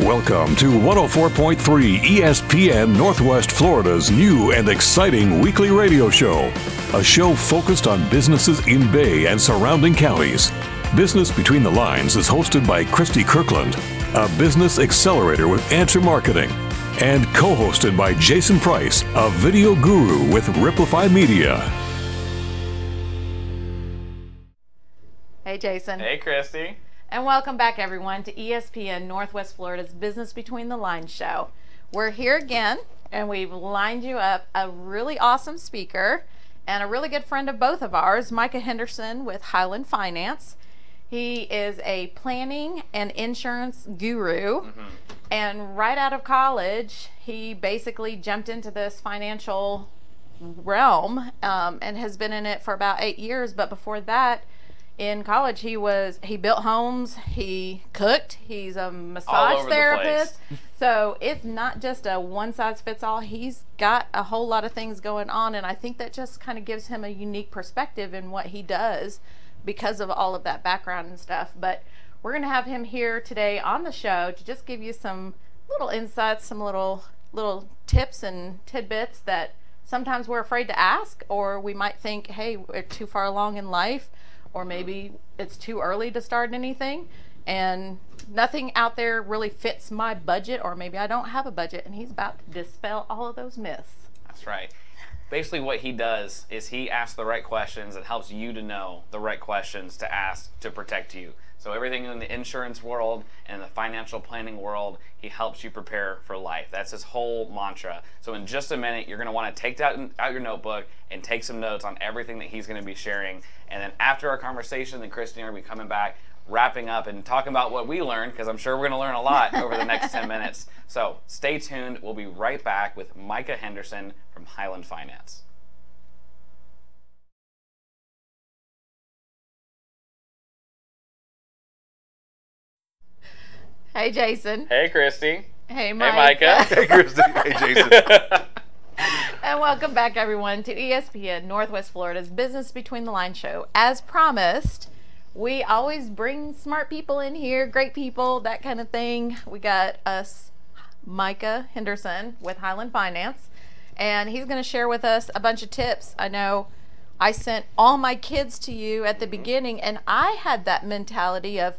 Welcome to 104.3 ESPN Northwest Florida's new and exciting weekly radio show. A show focused on businesses in Bay and surrounding counties. Business Between the Lines is hosted by Christy Kirkland, a business accelerator with Answer Marketing, and co-hosted by Jason Price, a video guru with Riplify Media. Hey, Jason. Hey, Christy. And welcome back, everyone, to ESPN Northwest Florida's Business Between the Lines show. We're here again, and we've lined you up a really awesome speaker and a really good friend of both of ours, Micah Henderson with Highland Finance. He is a planning and insurance guru, and right out of college, he basically jumped into this financial realm and has been in it for about 8 years. But before that, in college, he built homes, he cooked, he's a massage therapist. So it's not just a one size fits all. He's got a whole lot of things going on, and I think that just kind of gives him a unique perspective in what he does because of all of that background and stuff. But we're going to have him here today on the show to just give you some little insights, some little tips and tidbits that sometimes we're afraid to ask, or we might think, hey, we're too far along in life, or maybe it's too early to start anything, and nothing out there really fits my budget, or maybe I don't have a budget, and he's about to dispel all of those myths. That's right. Basically what he does is he asks the right questions and helps you to know the right questions to ask to protect you. So everything in the insurance world and the financial planning world, he helps you prepare for life. That's his whole mantra. So in just a minute, you're going to want to take that out your notebook and take some notes on everything that he's going to be sharing. And then after our conversation, then Christy and I will be coming back, wrapping up and talking about what we learned, because I'm sure we're going to learn a lot over the next 10 minutes. So stay tuned. We'll be right back with Micah Henderson from Highland Finance. Hey, Jason. Hey, Christy. Hey, Mike. Hey, Micah. Hey, Christy. Hey, Jason. And welcome back, everyone, to ESPN Northwest Florida's Business Between the Lines show. As promised, we always bring smart people in here, great people, that kind of thing. We got us Micah Henderson with Highland Finance, and he's going to share with us a bunch of tips. I know I sent all my kids to you at the beginning, and I had that mentality of,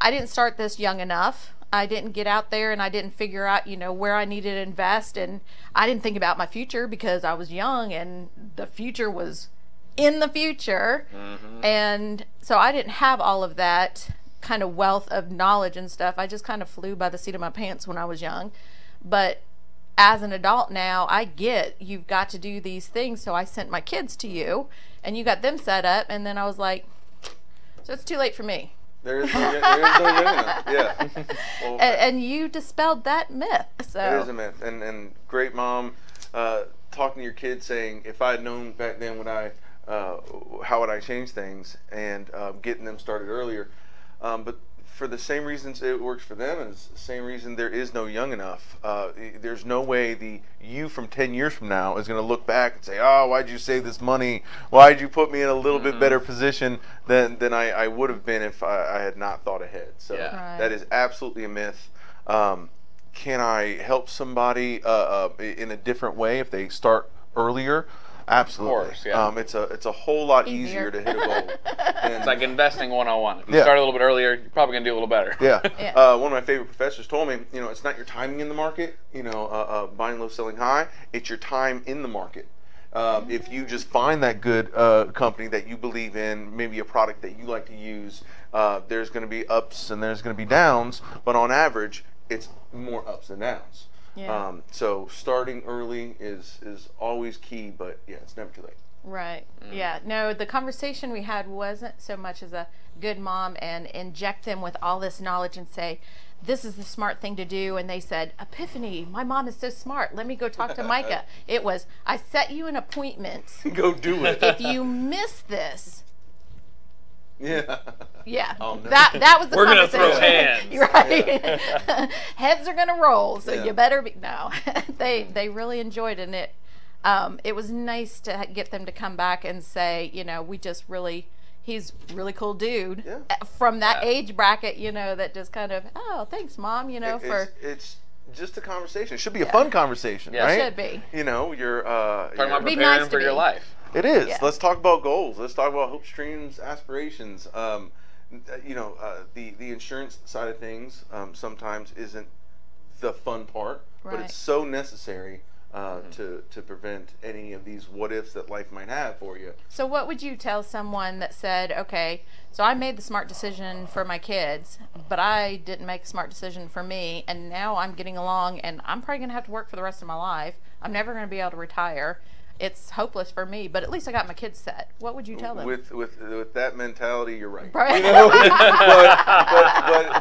I didn't start this young enough. I didn't get out there and I didn't figure out, where I needed to invest, and I didn't think about my future because I was young and the future was in the future. And so I didn't have all of that kind of wealth of knowledge and stuff. I just kind of flew by the seat of my pants when I was young. But as an adult now, I get you've got to do these things. So I sent my kids to you and you got them set up, and then I was like, so it's too late for me. There is no young enough. Yeah. Well, and you dispelled that myth. So it is a myth. And great mom, talking to your kids, saying, if I had known back then how would I change things, and getting them started earlier. But for the same reasons it works for them, is the same reason there is no young enough. There's no way the you from 10 years from now is going to look back and say, oh, why'd you save this money? Why'd you put me in a little bit better position than I would have been if I had not thought ahead? So that is absolutely a myth. Can I help somebody in a different way if they start earlier? Absolutely. Of course, yeah. It's a whole lot easier to hit a goal. And It's like investing 101. If you start a little bit earlier, you're probably going to do a little better. Yeah. One of my favorite professors told me, it's not your timing in the market, buying low, selling high. It's your time in the market. If you just find that good company that you believe in, maybe a product that you like to use, there's going to be ups and there's going to be downs, but on average, it's more ups than downs. So starting early is always key, but it's never too late. Right. Yeah. No, the conversation we had wasn't so much as a good mom and inject them with all this knowledge and say, this is the smart thing to do. And they said, Epiphany, my mom is so smart. Let me go talk to Micah. It was, I set you an appointment. Go do it. If you miss this. Yeah. Oh, no. That was the We're conversation. We're going to throw hands. Right. Heads are going to roll, so you better be. No. They really enjoyed it. And it was nice to get them to come back and say, we just really he's a really cool dude Yeah. from that age bracket, you know, that just kind of, oh, thanks, Mom, you know, it's just a conversation. It should be a fun conversation, Yeah. right? It should be. You know, you're Talking about Be preparing nice for to your be. life. It is. Yeah. Let's talk about goals. Let's talk about hopes, dreams, aspirations. You know, the insurance side of things sometimes isn't the fun part, but Right. it's so necessary to prevent any of these what ifs that life might have for you. So what would you tell someone that said, okay, so I made the smart decision for my kids, but I didn't make a smart decision for me, and now I'm getting along, and I'm probably going to have to work for the rest of my life. I'm never going to be able to retire. It's hopeless for me, but at least I got my kids set. What would you tell them? With that mentality, you're right. Right. You know?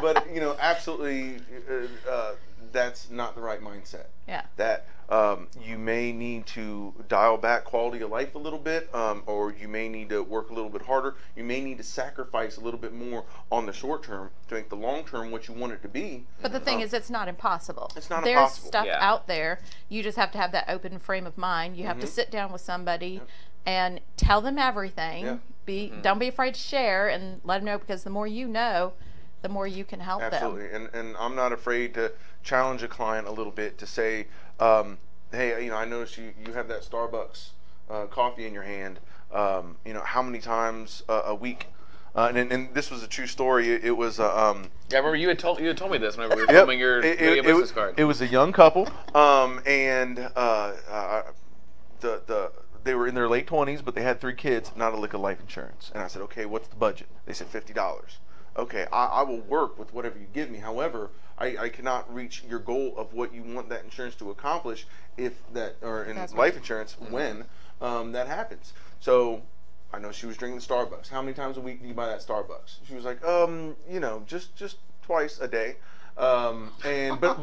but you know, absolutely, that's not the right mindset. Yeah. That you may need to dial back quality of life a little bit, or you may need to work a little bit harder. You may need to sacrifice a little bit more on the short term to make the long term what you want it to be. But the thing is, it's not impossible. It's not There's impossible. stuff Yeah. out there. You just have to have that open frame of mind. You have to sit down with somebody and tell them everything. Yeah. Don't be afraid to share and let them know, because the more you know, the more you can help Absolutely, them. and I'm not afraid to challenge a client a little bit to say, hey, you know, I noticed you have that Starbucks coffee in your hand. You know, how many times a week? And this was a true story. It was Yeah, I remember you had told me this whenever we were Yep. filming your business card. It was a young couple, and they were in their late 20s, but they had 3 kids, not a lick of life insurance. And I said, okay, what's the budget? They said $50. Okay, I will work with whatever you give me. However, I cannot reach your goal of what you want that insurance to accomplish if that, or in life insurance, when that happens. So I know she was drinking Starbucks. How many times a week do you buy that Starbucks? She was like, you know, just twice a day. But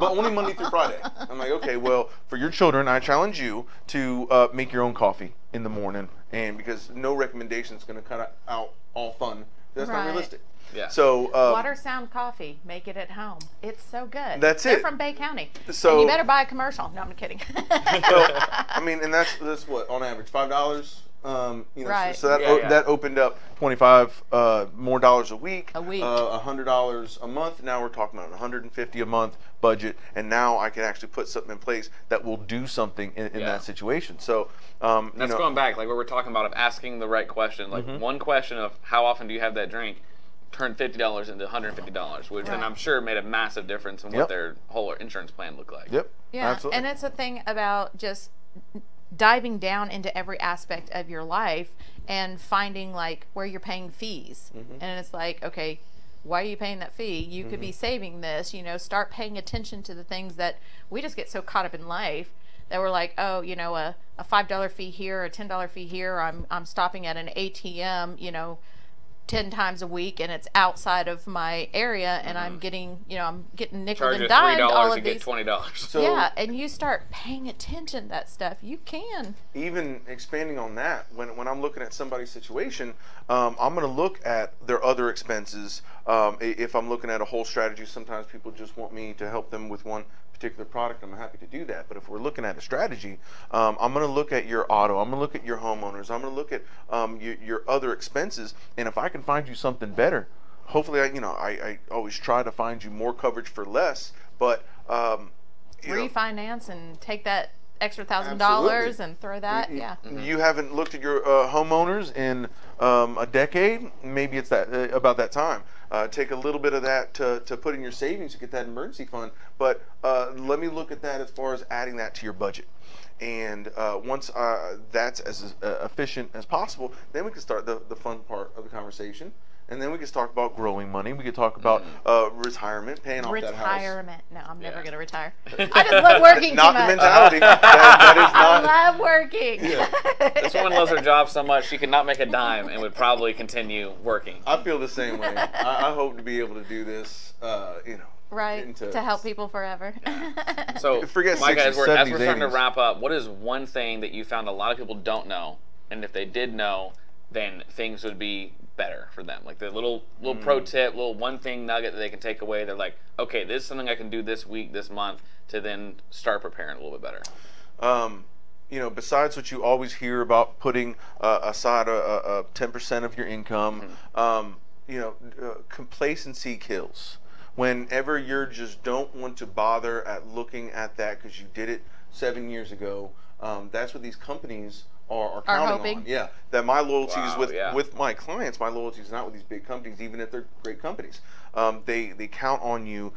only Monday through Friday. I'm like, okay, well, for your children, I challenge you to make your own coffee in the morning, and because no recommendation is going to cut out all fun. That's not Right. realistic. Yeah. So Water Sound Coffee, make it at home. It's so good. That's They're it. from Bay County. So- and you better buy a commercial. No, I'm kidding. well, I mean, and that's what on average $5. You know, Right. so that Yeah. that opened up $25 more dollars a week. A week. $100 a month. Now we're talking about $150 a month budget, and now I can actually put something in place that will do something in Yeah. that situation. So That's you know, going back, like what we're talking about, of asking the right question. Like one question of how often do you have that drink turned $50 into $150, which then Right. I'm sure made a massive difference in Yep. what their whole insurance plan looked like. Yep. Yeah, Absolutely. and it's a thing about just diving down into every aspect of your life and finding like where you're paying fees. And it's like, okay, why are you paying that fee? You could be saving this, you know, start paying attention to the things that we just get so caught up in life that we're like, oh, you know, a $5 fee here, a $10 fee here, I'm stopping at an ATM, you know, 10 times a week, and it's outside of my area, and I'm getting, you know, I'm getting nickel Charge and you dimed all $3, of you these. get $20. So Yeah, and you start paying attention to that stuff, you can. even expanding on that, when I'm looking at somebody's situation, I'm going to look at their other expenses. If I'm looking at a whole strategy, sometimes people just want me to help them with one particular product. I'm happy to do that. But if we're looking at a strategy, I'm going to look at your auto. I'm going to look at your homeowners. I'm going to look at your other expenses. And if I can find you something better, hopefully, I always try to find you more coverage for less. But Refinance and take that extra $1,000 Absolutely. and throw that. Yeah. You haven't looked at your homeowners in a decade. Maybe it's about that time. Take a little bit of that to put in your savings to get that emergency fund. But let me look at that as far as adding that to your budget. And once that's as efficient as possible, then we can start the fun part of the conversation. And then we can talk about growing money. We can talk about retirement, paying off that house. Retirement. No, I'm never going to retire. I just love working Not too the much. mentality. that is I not. love working. This woman loves her job so much she could not make a dime and would probably continue working. I feel the same way. I hope to be able to do this, Right, to help people forever. So, Forget Micah, 60s, as we're 70s, starting to 80s. wrap up, what is one thing that you found a lot of people don't know, and if they did know, then things would be better for them? Like the little pro tip, little one thing nugget that they can take away. They're like, okay, this is something I can do this week, this month, to then start preparing a little bit better. you know, besides what you always hear about putting aside a 10% of your income, you know, complacency kills. Whenever you just don't want to bother at looking at that because you did it 7 years ago, that's what these companies are counting on. Yeah, that my loyalty is with my clients. My loyalty is not with these big companies, even if they're great companies. They count on you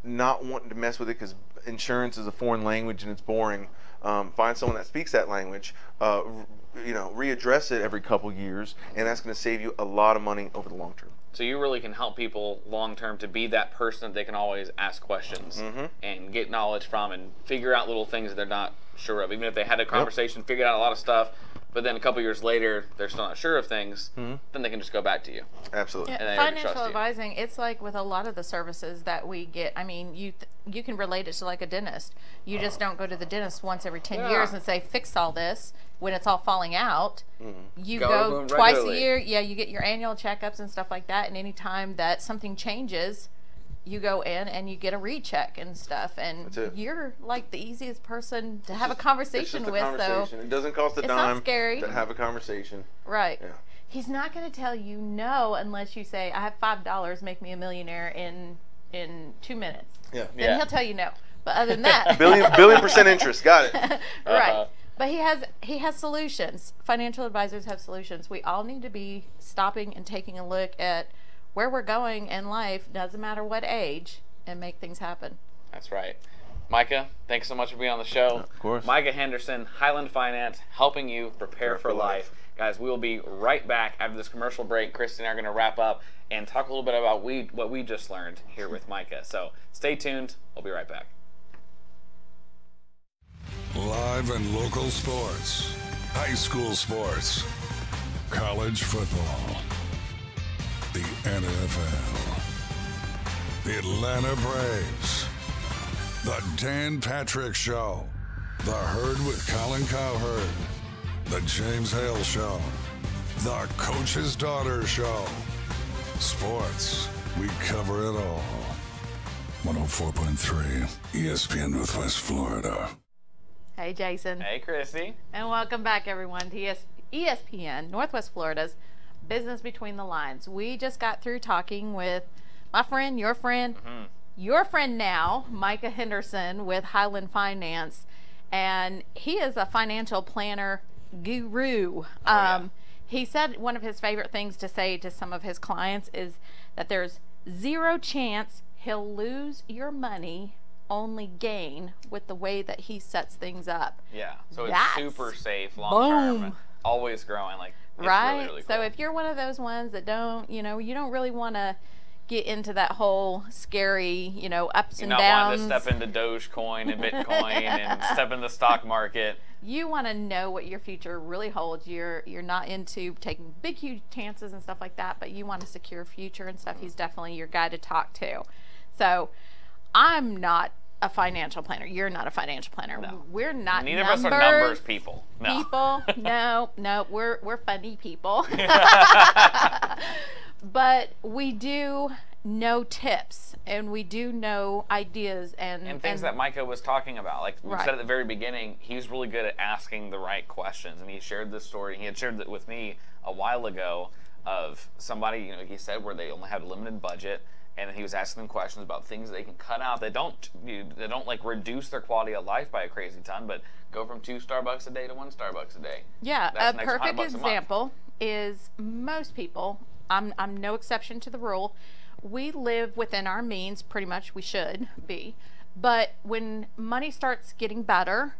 not wanting to mess with it because insurance is a foreign language and it's boring. Find someone that speaks that language. You know, readdress it every couple years, and that's going to save you a lot of money over the long term. So you really can help people long term to be that person that they can always ask questions and get knowledge from and figure out little things that they're not sure of. Even if they had a conversation, figured out a lot of stuff, but then a couple years later they're still not sure of things, then they can just go back to you. Absolutely. Yeah, financial advising, it's like with a lot of the services that we get. I mean, you can relate it to like a dentist. You just don't go to the dentist once every 10 years and say, fix all this when it's all falling out. You go twice a year. Yeah, you get your annual checkups and stuff like that. And anytime that something changes, you go in and you get a recheck and stuff. And you're like the easiest person to have a conversation with. So it doesn't cost a dime to have a conversation. Right. Yeah. He's not going to tell you no unless you say, I have $5, make me a millionaire in 2 minutes. Yeah. Then he'll tell you no. But other than that, billion% interest. Got it. Right. But he has solutions. Financial advisors have solutions. We all need to be stopping and taking a look at where we're going in life, doesn't matter what age, and make things happen. That's right. Micah, thanks so much for being on the show. Of course. Micah Henderson, Highland Finance, helping you prepare for life. Guys, we will be right back after this commercial break. Christy and I are going to wrap up and talk a little bit about what we just learned here with Micah. So stay tuned. We'll be right back. Live and local sports, high school sports, college football, the NFL, the Atlanta Braves, the Dan Patrick Show, the Herd with Colin Cowherd, the James Hale Show, the Coach's Daughter Show. Sports, we cover it all. 104.3 ESPN Northwest Florida. Hey, Jason. Hey, Christy. And welcome back, everyone, to ESPN Northwest Florida's Business Between the Lines. We just got through talking with my friend, your friend now, Micah Henderson with Highland Finance, and he is a financial planner guru. He said one of his favorite things to say to some of his clients is that there's 0 chance he'll lose your money, only gain with the way that he sets things up. Yeah, so it's super safe, long term, always growing. Like, it's really, really cool. So if you're one of those ones that don't, you don't really want to get into that whole scary, ups and downs. You're not wanting to step into Dogecoin and Bitcoin and step in the stock market. You want to know what your future really holds. You're not into taking big, huge chances and stuff like that, but you want a secure future and stuff. He's definitely your guy to talk to. So I'm not a financial planner. You're not a financial planner. No. We're not. Neither of us are numbers people. No. No, we're funny people. But we do know tips and we do know ideas and things that Micah was talking about. Like we said at the very beginning, he's really good at asking the right questions, and he shared this story. He had shared it with me a while ago of somebody, he said, where they only have a limited budget. And he was asking them questions about things that they can cut out that don't like reduce their quality of life by a crazy ton, but go from 2 Starbucks a day to 1 Starbucks a day. Yeah, a perfect example is most people. I'm no exception to the rule. We live within our means, pretty much. We should be, but when money starts getting better,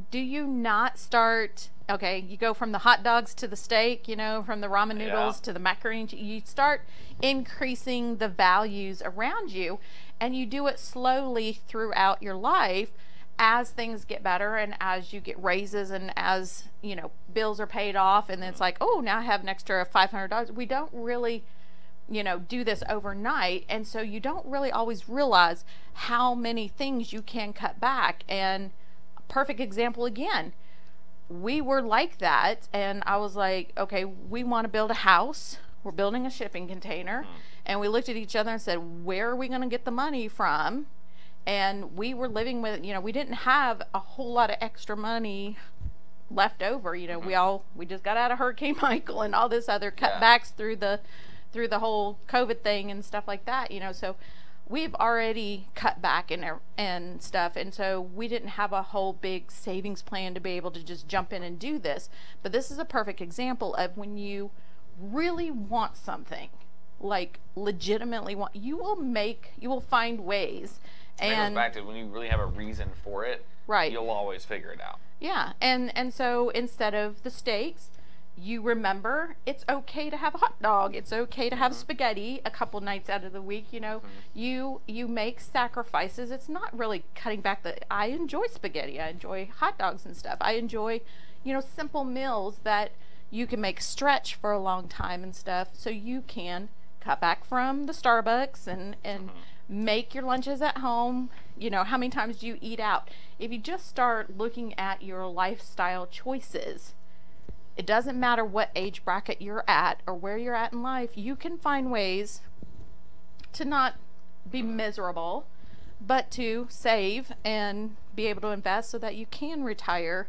do you not start? Okay, you go from the hot dogs to the steak, from the ramen noodles to the macaroni. You start increasing the values around you, and you do it slowly throughout your life as things get better and as you get raises and as, bills are paid off. And then it's like, oh, now I have an extra $500. We don't really, do this overnight. And so you don't really always realize how many things you can cut back. And a perfect example again, we were like that, and I was like, okay, we want to build a house. We're building a shipping container. And we looked at each other and said, where are we going to get the money from? And we were living with, we didn't have a whole lot of extra money left over. We just got out of Hurricane Michael and all this other cutbacks through the whole COVID thing and stuff like that. So we've already cut back and stuff, and so we didn't have a whole big savings plan to be able to just jump in and do this. But this is a perfect example of when you really want something, like legitimately want, you will find ways. And it And goes back to when you really have a reason for it, right, you'll always figure it out. yeah, and so instead of the steaks, you remember it's okay to have a hot dog. It's okay to have spaghetti a couple nights out of the week. You make sacrifices. It's not really cutting back. I enjoy spaghetti. I enjoy hot dogs and stuff. I enjoy, simple meals that you can make stretch for a long time and stuff. So you can cut back from the Starbucks and make your lunches at home. How many times do you eat out? If you just start looking at your lifestyle choices, it doesn't matter what age bracket you're at or where you're at in life, you can find ways to not be miserable, but to save and be able to invest so that you can retire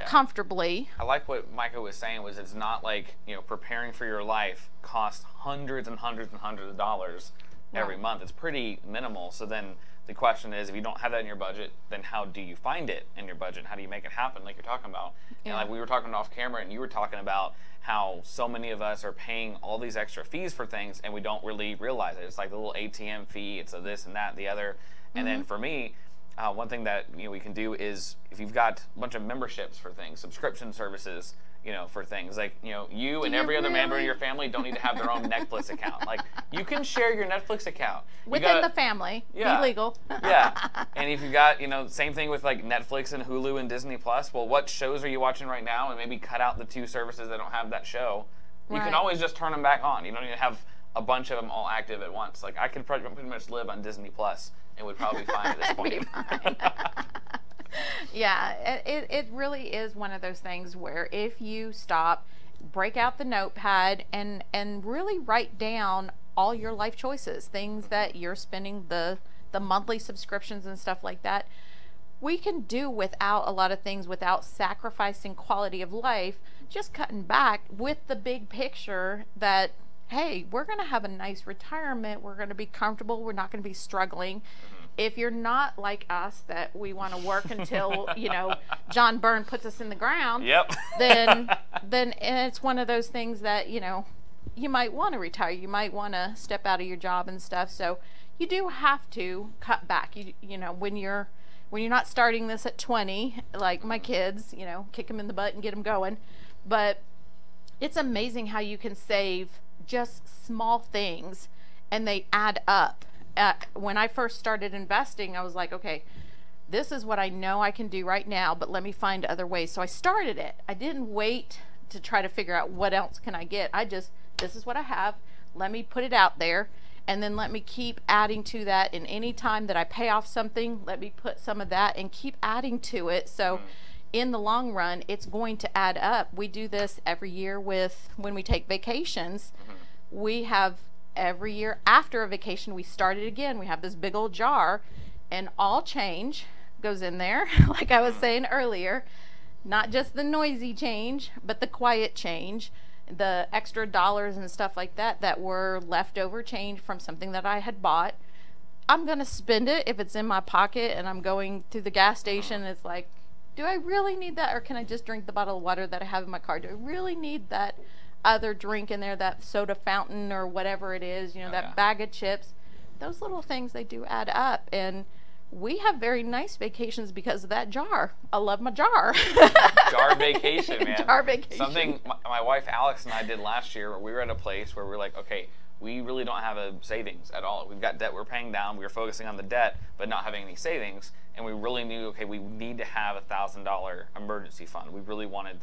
comfortably. I like what Micah was saying, was it's not like, preparing for your life costs hundreds and hundreds and hundreds of dollars every month. It's pretty minimal. So then the question is, if you don't have that in your budget, then how do you find it in your budget? How do you make it happen, like you're talking about? And like we were talking off camera, and you were talking about how so many of us are paying all these extra fees for things, and we don't really realize it. It's like the little ATM fee. It's a this and that and the other. And then for me, one thing that we can do is, if you've got a bunch of memberships for things, subscription services, for things like, you and every other member of your family don't need to have their own Netflix account. Like, you can share your Netflix account Within the family. Be legal. And if you got, same thing with like Netflix and Hulu and Disney Plus. Well, what shows are you watching right now? And maybe cut out the 2 services that don't have that show. You can always just turn them back on. You don't need to have a bunch of them all active at once. Like, I could pretty much live on Disney Plus and would probably be fine at this point. Yeah, it really is one of those things where if you stop, break out the notepad, and really write down all your life choices, things that you're spending the monthly subscriptions and stuff like that. We can do without a lot of things without sacrificing quality of life, just cutting back with the big picture that, hey, we're going to have a nice retirement. We're going to be comfortable. We're not going to be struggling. If you're not like us, that we want to work until, John Byrne puts us in the ground, then it's one of those things that, you might want to retire. You might want to step out of your job and stuff. So you do have to cut back. When you're not starting this at 20, like my kids, kick them in the butt and get them going. But it's amazing how you can save just small things and they add up. When I first started investing, I was like, okay, this is what I know I can do right now, but let me find other ways. So I started it. I didn't wait to try to figure out what else can I get. This is what I have. Let me put it out there, and then let me keep adding to that. And any time that I pay off something, let me put some of that and keep adding to it. So in the long run, it's going to add up. We do this every year when we take vacations. We have every year after a vacation, we start it again. We have this big old jar, and all change goes in there, like I was saying earlier. Not just the noisy change, but the quiet change, the extra dollars and stuff like that were leftover change from something that I had bought. I'm going to spend it if it's in my pocket and I'm going to the gas station. It's like, do I really need that? Or can I just drink the bottle of water that I have in my car? Do I really need that other drink in there, that soda fountain or whatever it is, that bag of chips? Those little things, they do add up. And we have very nice vacations because of that jar. I love my jar. Jar vacation, man. Jar vacation. Something my wife Alex and I did last year, where we were at a place where we were like, okay, we really don't have a savings at all. We've got debt we're paying down. We were focusing on the debt, but not having any savings. And we really knew, okay, we need to have $1,000 emergency fund. We really wanted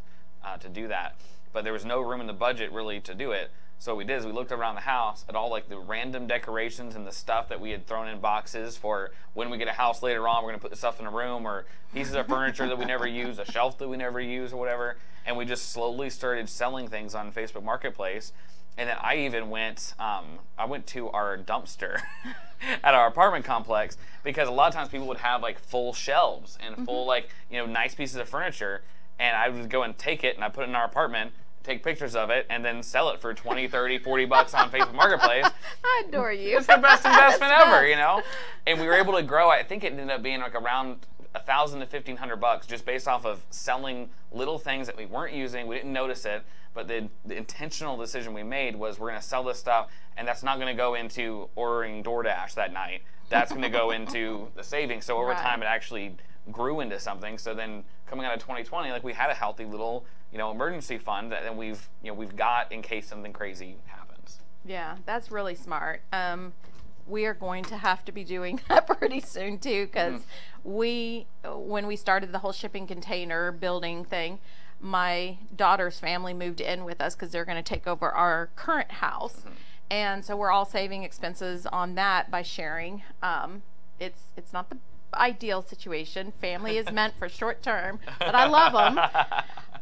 to do that. But there was no room in the budget really to do it. So what we did is we looked around the house at all like the random decorations and the stuff that we had thrown in boxes for when we get a house later on, we're going to put the stuff in a room, or pieces of furniture that we never use, a shelf that we never use or whatever. And we just slowly started selling things on Facebook Marketplace. And then I even went, I went to our dumpster at our apartment complex, because a lot of times people would have like full shelves and full like, you know, nice pieces of furniture. And I would go and take it and I put it in our apartment, take pictures of it, and then sell it for 20, 30, 40 bucks on Facebook Marketplace. I adore you. It's the best investment ever, you know? And we were able to grow, I think it ended up being like around $1,000 to $1,500 just based off of selling little things that we weren't using. We didn't notice it, but the intentional decision we made was we're going to sell this stuff, and that's not going to go into ordering DoorDash that night. That's going to go into the savings. So over time, it actually grew into something. So then coming out of 2020, like we had a healthy little, you know, emergency fund that then we've got in case something crazy happens. Yeah, that's really smart. We are going to have to be doing that pretty soon too, because when we started the whole shipping container building thing, my daughter's family moved in with us because they're going to take over our current house. And so we're all saving expenses on that by sharing. It's not the ideal situation. Family is meant for short term, but I love them.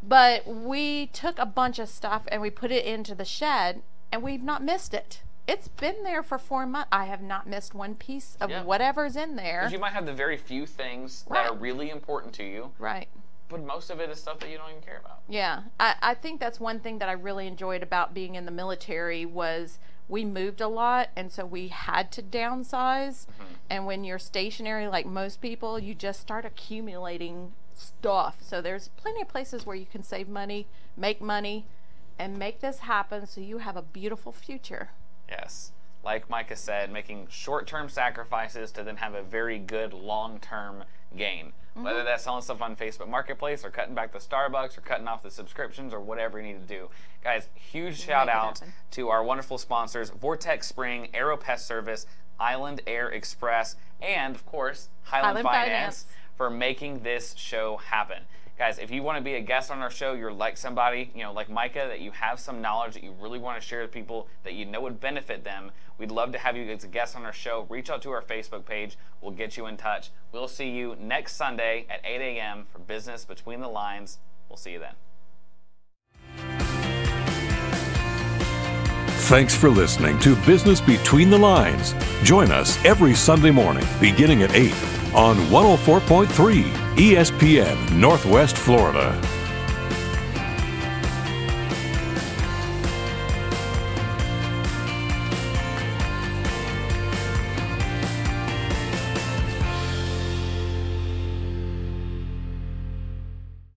But we took a bunch of stuff and we put it into the shed, and we've not missed it. It's been there for 4 months. I have not missed one piece of whatever's in there. Because you might have the very few things that are really important to you. Right. But most of it is stuff that you don't even care about. Yeah. I think that's one thing that I really enjoyed about being in the military was we moved a lot, and so we had to downsize. And when you're stationary like most people, you just start accumulating stuff. So there's plenty of places where you can save money, and make this happen so you have a beautiful future. Yes. Like Micah said, making short-term sacrifices to then have a very good long-term gain. Whether that's selling stuff on Facebook Marketplace or cutting back the Starbucks or cutting off the subscriptions or whatever you need to do. Guys, huge shout out to our wonderful sponsors, Vortex Spring, Aero Pest Service, Island Air Express, and of course, Highland Finance for making this show happen. Guys, if you want to be a guest on our show, you're like somebody, you know, like Micah, that you have some knowledge that you really want to share with people that you know would benefit them, we'd love to have you as a guest on our show. Reach out to our Facebook page. We'll get you in touch. We'll see you next Sunday at 8 a.m. for Business Between the Lines. We'll see you then. Thanks for listening to Business Between the Lines. Join us every Sunday morning beginning at 8 on 104.3 ESPN Northwest Florida.